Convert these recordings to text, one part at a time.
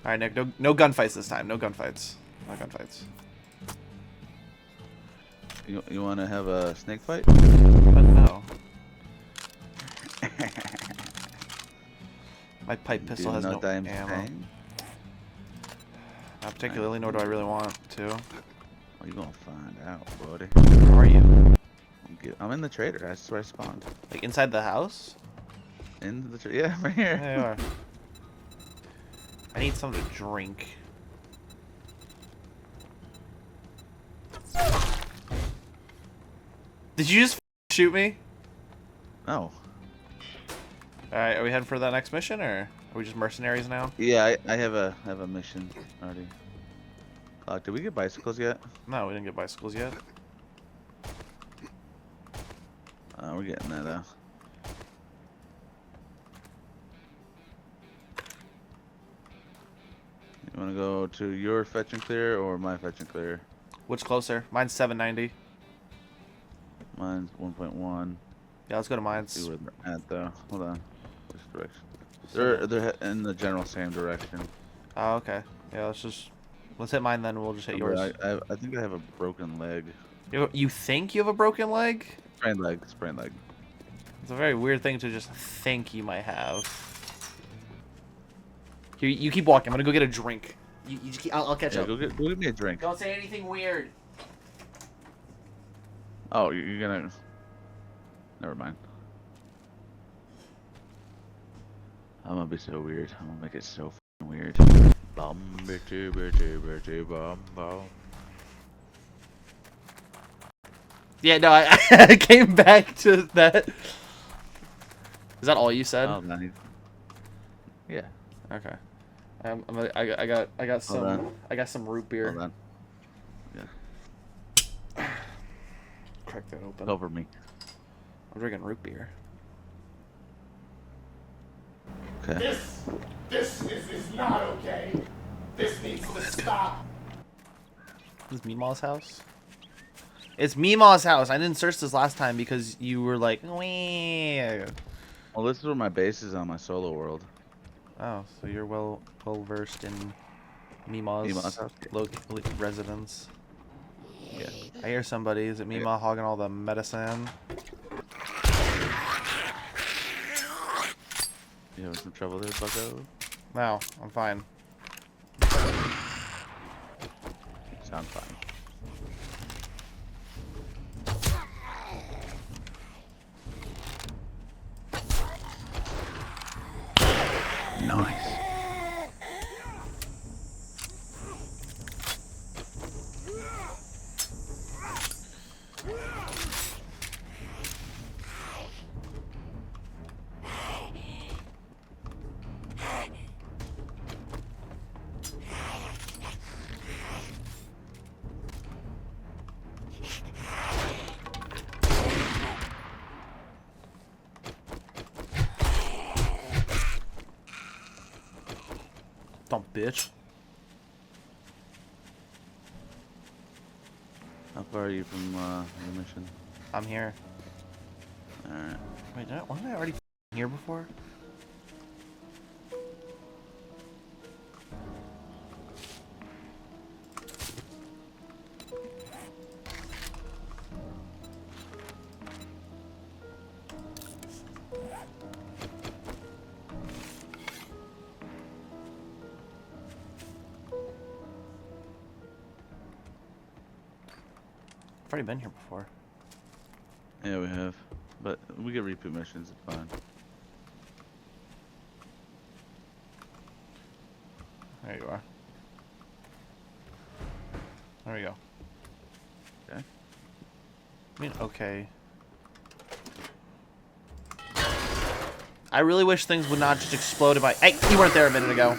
All right, Nick. No gunfights this time. No gunfights. No gunfights. You want to have a snake fight? But no. My pipe pistol has no ammo. Not particularly, nor do I really want to. Well, you gonna find out, buddy. Where are you? I'm in the trader. That's where I spawned. Like inside the house? In the trader? Yeah, right here. There you are. I need something to drink. Did you just shoot me? No. Alright, are we heading for that next mission, or are we just mercenaries now? Yeah, I have a mission already. Did we get bicycles yet? No, we didn't get bicycles yet. We're getting that though. You want to go to your fetch and clear or my fetch and clear? Which closer? Mine's 790. Mine's 1.1. Yeah, let's go to mine's. See where they're at though. Hold on. Which direction? They're in the general same direction. Oh, okay. Yeah, let's hit mine then. We'll just hit yours. I think I have a broken leg. You think you have a broken leg? Sprained leg. Sprained leg. It's a very weird thing to just think you might have. Here, you keep walking. I'm gonna go get a drink. You just keep, I'll catch up. Go get me a drink. Don't say anything weird. Oh, you're gonna. Never mind. I'm gonna be so weird. I'm gonna make it so fucking weird. Bum bitty bitty bitty bum bum. Yeah, no, I came back to that. Is that all you said? Oh, nice. Yeah. Okay. I got some root beer. Hold on. Yeah. Crack that open. Over me. I'm drinking root beer. Okay. This is not okay. This needs to stop. Is this Meemaw's house? It's Meemaw's house. I didn't search this last time because you were like, wee. Well, this is where my base is on my solo world. Oh, so you're well versed in Meemaw's house. residence. Yeah. I hear somebody. Is it Meemaw hogging all the medicine? You having some trouble there, bucko? No, I'm fine. Sound fine. Nice. Dumb bitch. How far are you from the mission? I'm here. Alright. Wait, wasn't I already here before? I've already been here before. Yeah, we have. But we get repeat missions, it's fine. There you are. There we go. Okay. I mean, okay. I really wish things would not just explode in my... Hey, you weren't there a minute ago.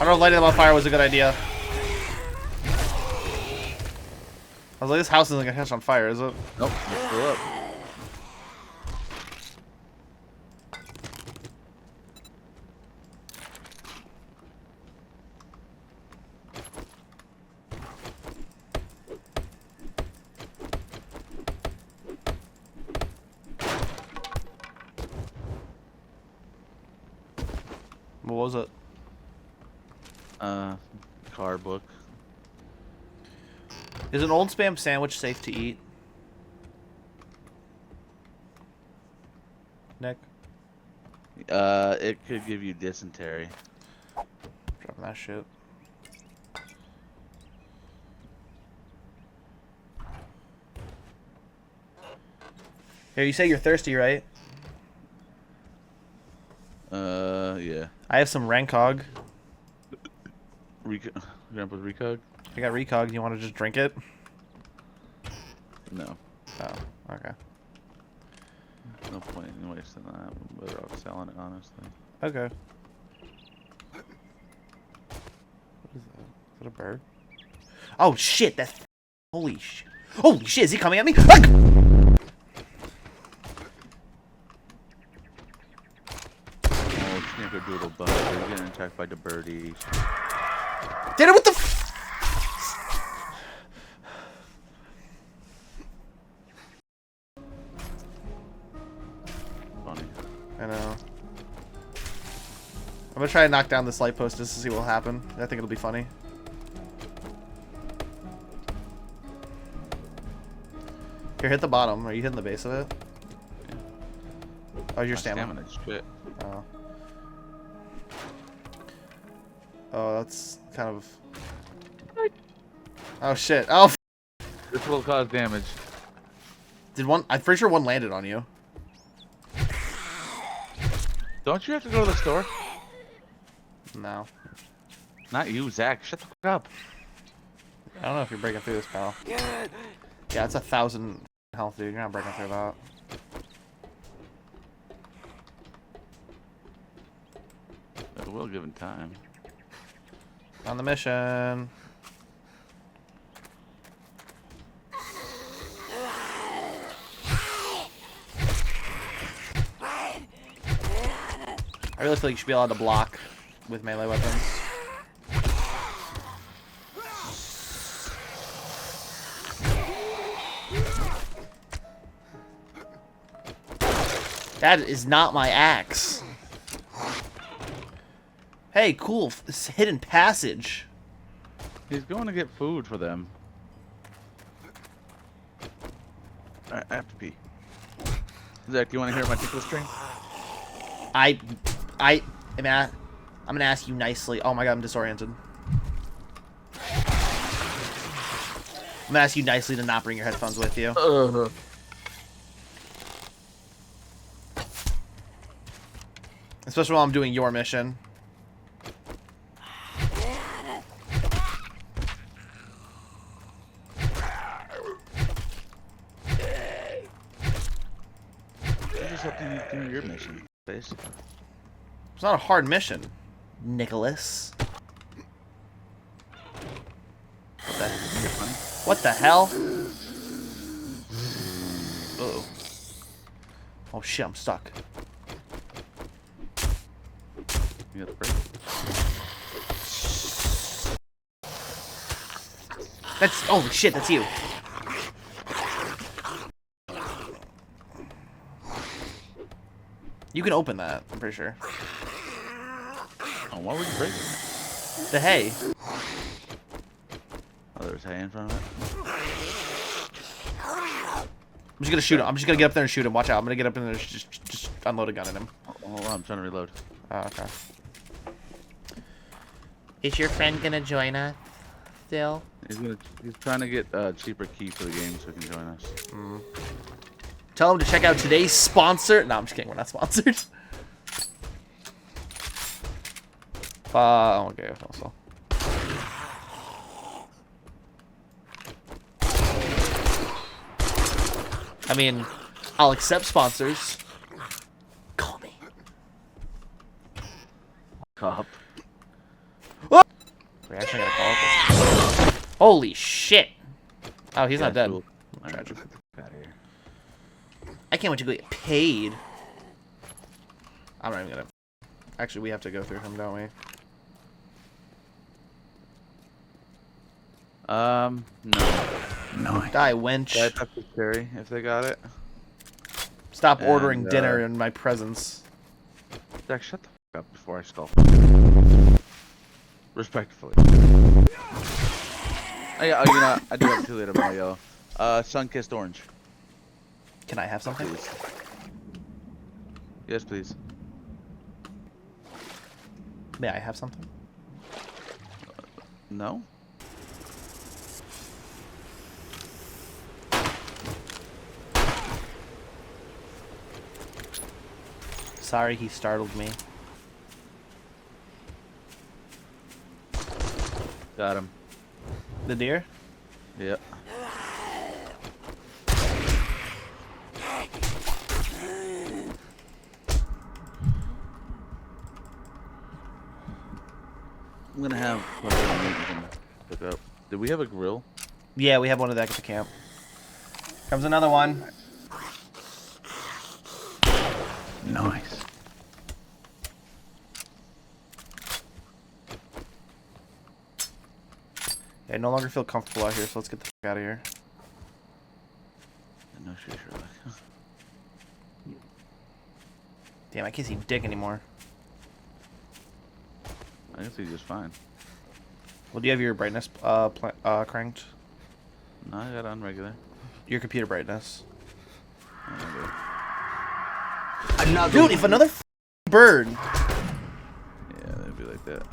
I know if lighting them on fire was a good idea. I was like, this house isn't gonna catch on fire, is it? Nope, it's still up. What was it? Card book. Is an old spam sandwich safe to eat? Nick? It could give you dysentery. Dropping that shit. Here, you say you're thirsty, right? Yeah. I have some Rancog. Grandpa's recog? I got Recog. You want to just drink it? No. Oh, okay. No point in wasting that. I'm better off selling it, honestly. Okay. What is that? Is that a bird? Oh shit! That's holy shit! Holy shit! Is he coming at me? Ah! Oh, snickerdoodle bug. You're getting attacked by the birdies. Did it with the. Funny. I know. I'm gonna try to knock down this light post just to see what'll happen. I think it'll be funny. Here, hit the bottom. Are you hitting the base of it? Yeah. Oh, your My stamina. stamina's shit. Oh. Oh, that's kind of. Oh shit! Oh, This will cause damage. did one? I'm pretty sure one landed on you. Don't you have to go to the store? No. Not you, Zach. Shut the fuck up. I don't know if you're breaking through this, pal. Yeah, it's 1,000 health, dude. You're not breaking through that. It will given time. On the mission. I really feel like you should be allowed to block with melee weapons. That is not my axe. Hey, cool. Hidden passage. He's going to get food for them. I have to pee. Zach, do you want to hear my tickle string? I'm gonna ask you nicely. Oh my god, I'm disoriented. I'm gonna ask you nicely to not bring your headphones with you. Especially while I'm doing your mission. You just have to do your mission, basically. It's not a hard mission, Nicholas. What the hell? Uh-oh. Oh shit, I'm stuck. You got the break. That's, oh shit, that's you. You can open that, I'm pretty sure. Oh, why would you break it? The hay. Oh, there's hay in front of it? I'm just gonna shoot him. I'm just gonna get up there and shoot him. Watch out. I'm gonna get up in there and just unload a gun at him. Oh, hold on, I'm trying to reload. Oh, okay. Is your friend gonna join us still? He's trying to get a cheaper key for the game so he can join us. Tell him to check out today's sponsor. No, I'm just kidding. We're not sponsored. Okay. Also. I mean, I'll accept sponsors. Call me. Cop. Oh! We actually gotta call it this. Holy shit! Oh, he's not dead. Cool. Tragic. Get the fuck out of here. I can't wait to go get paid. I'm not even gonna. Actually, we have to go through him, don't we? No. Nice. Die, wench. I'd have to carry if they got it. Stop And, ordering dinner in my presence. Jack, shut the fuck up before I skull. Respectfully. Oh, yeah, you know, I do have 2 liter my yellow. Sun-kissed orange. Can I have something? Please. Yes, please. May I have something? No? Sorry, he startled me. Got him. The deer? Yep. I'm gonna have something we can pick up. Did we have a grill? Yeah, we have one of that at the camp. Comes another one. Nice. I no longer feel comfortable out here, so let's get the fuck out of here. No shit, Sherlock. Damn, I can't see dick anymore. I can see just fine. Well, do you have your brightness cranked? No, I got on regular. Your computer brightness. Another Dude, if another bird. Yeah, they'd be like that.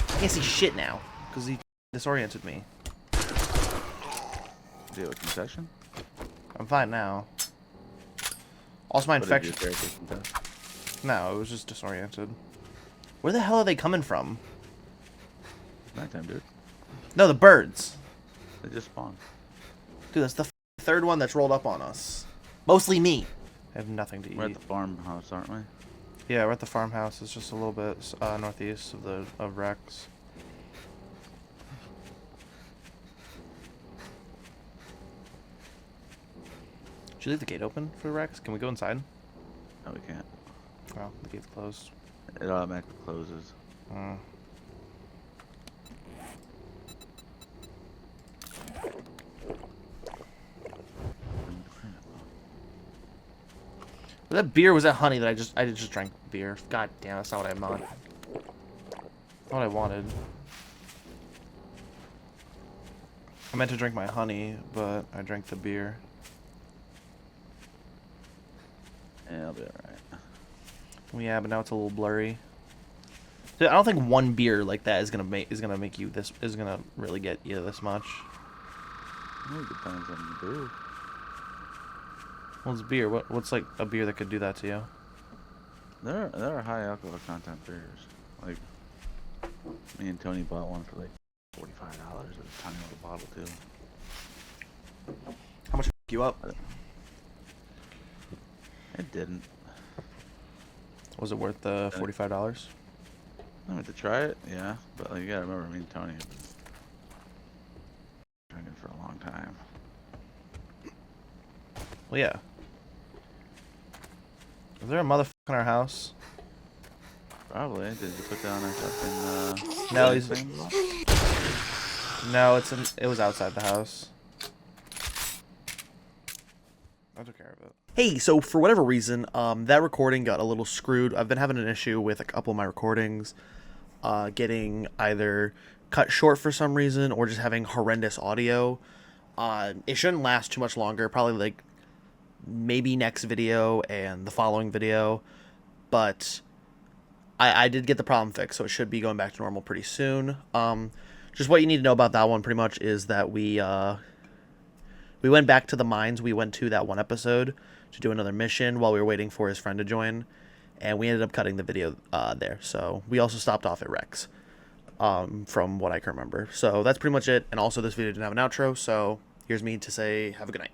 I can't see shit now because he disoriented me. Do you have a concession? I'm fine now. Also, my What did your infection. character contest? No, it was just disoriented. Where the hell are they coming from? Nighttime, dude. No, the birds. They just spawned. Dude, that's the third one that's rolled up on us. Mostly me. I have nothing to We're eat. at the farmhouse, aren't we? Yeah, we're at the farmhouse. It's just a little bit northeast of Rex. Did you leave the gate open for Rex? Can we go inside? No, we can't. Oh, the gate's closed. It automatically closes. Mm. Was that beer? Or was that honey that I just drank beer? God damn, that's not what I wanted. Not what I wanted. I meant to drink my honey, but I drank the beer. Yeah, I'll be alright. Well, yeah, but now it's a little blurry. Dude, I don't think one beer like that is gonna make you this is gonna really get you this much. It depends on the beer. What's beer? What's like a beer that could do that to you? There are high alcohol content beers. Like, me and Tony bought one for like $45. It's a tiny little bottle too. How much you up? It didn't. Was it worth the $45? I went to try it, yeah, but like, you gotta remember, me and Tony have been drinking for a long time. Well, yeah. Is there a motherfucker in our house? Probably. Did you put down a fucking No, he's thing? no. It was outside the house. I took care of it. Hey, so for whatever reason, that recording got a little screwed. I've been having an issue with a couple of my recordings, getting either cut short for some reason or just having horrendous audio. It shouldn't last too much longer. Probably like maybe next video and the following video, but I did get the problem fixed, so it should be going back to normal pretty soon. Just what you need to know about that one pretty much is that we went back to the mines. We went to that one episode to do another mission while we were waiting for his friend to join, and we ended up cutting the video there. So we also stopped off at Rex, from what I can remember. So that's pretty much it. And also this video didn't have an outro, so here's me to say have a good night.